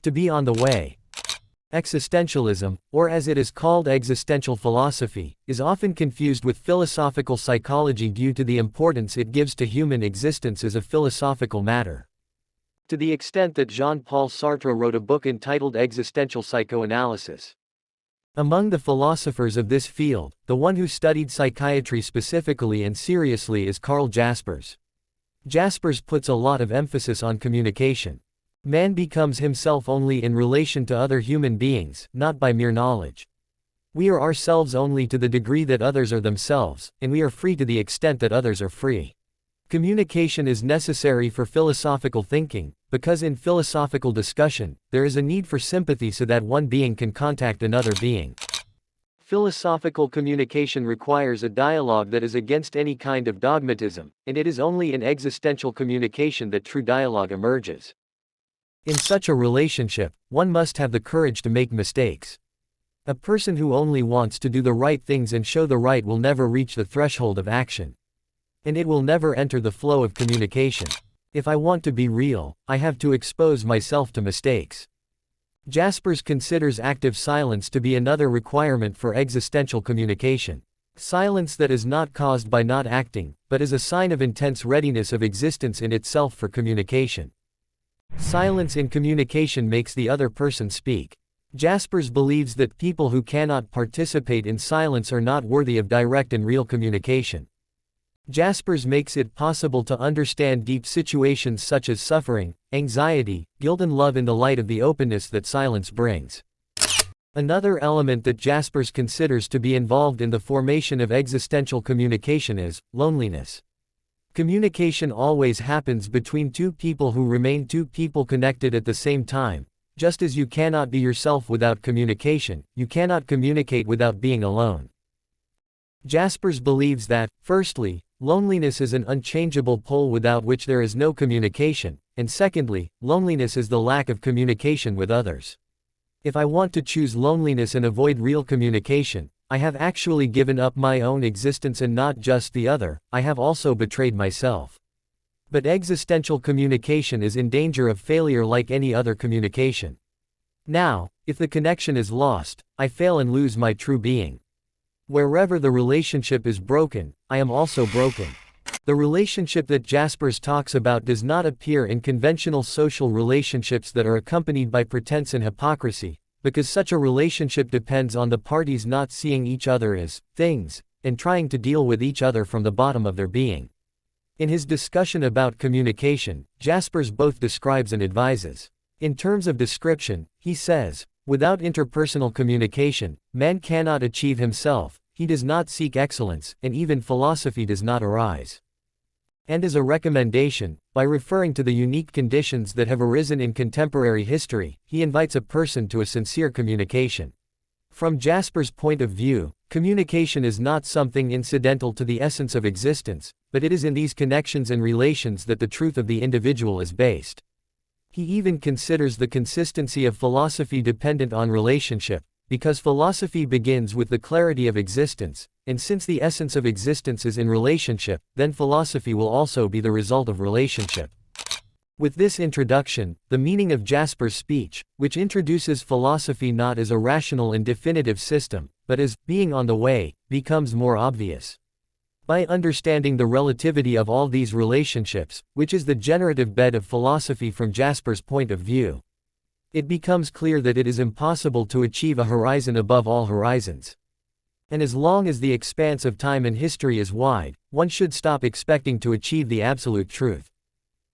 To be on the way. Existentialism, or as it is called existential philosophy, is often confused with philosophical psychology due to the importance it gives to human existence as a philosophical matter. To the extent that Jean-Paul Sartre wrote a book entitled Existential Psychoanalysis. Among the philosophers of this field, the one who studied psychiatry specifically and seriously is Karl Jaspers. Jaspers puts a lot of emphasis on communication. Man becomes himself only in relation to other human beings, not by mere knowledge. We are ourselves only to the degree that others are themselves, and we are free to the extent that others are free. Communication is necessary for philosophical thinking, because in philosophical discussion, there is a need for sympathy so that one being can contact another being. Philosophical communication requires a dialogue that is against any kind of dogmatism, and it is only in existential communication that true dialogue emerges. In such a relationship, one must have the courage to make mistakes. A person who only wants to do the right things and show the right will never reach the threshold of action. And it will never enter the flow of communication. If I want to be real, I have to expose myself to mistakes. Jaspers considers active silence to be another requirement for existential communication. Silence that is not caused by not acting, but is a sign of intense readiness of existence in itself for communication. Silence in communication makes the other person speak. Jaspers believes that people who cannot participate in silence are not worthy of direct and real communication. Jaspers makes it possible to understand deep situations such as suffering, anxiety, guilt and love in the light of the openness that silence brings. Another element that Jaspers considers to be involved in the formation of existential communication is loneliness. Communication always happens between two people who remain two people connected at the same time. Just as you cannot be yourself without communication, you cannot communicate without being alone. Jaspers believes that, firstly, loneliness is an unchangeable pole without which there is no communication, and secondly, loneliness is the lack of communication with others. If I want to choose loneliness and avoid real communication, I have actually given up my own existence and not just the other, I have also betrayed myself. But existential communication is in danger of failure like any other communication. Now, if the connection is lost, I fail and lose my true being. Wherever the relationship is broken, I am also broken. The relationship that Jaspers talks about does not appear in conventional social relationships that are accompanied by pretense and hypocrisy, because such a relationship depends on the parties not seeing each other as things, and trying to deal with each other from the bottom of their being. In his discussion about communication, Jaspers both describes and advises. In terms of description, he says, without interpersonal communication, man cannot achieve himself, he does not seek excellence, and even philosophy does not arise. And as a recommendation, by referring to the unique conditions that have arisen in contemporary history, he invites a person to a sincere communication. From Jaspers' point of view, communication is not something incidental to the essence of existence, but it is in these connections and relations that the truth of the individual is based. He even considers the consistency of philosophy dependent on relationship, because philosophy begins with the clarity of existence, and since the essence of existence is in relationship, then philosophy will also be the result of relationship. With this introduction, the meaning of Jaspers' speech, which introduces philosophy not as a rational and definitive system, but as being on the way, becomes more obvious. By understanding the relativity of all these relationships, which is the generative bed of philosophy from Jaspers' point of view, it becomes clear that it is impossible to achieve a horizon above all horizons. And as long as the expanse of time and history is wide, one should stop expecting to achieve the absolute truth.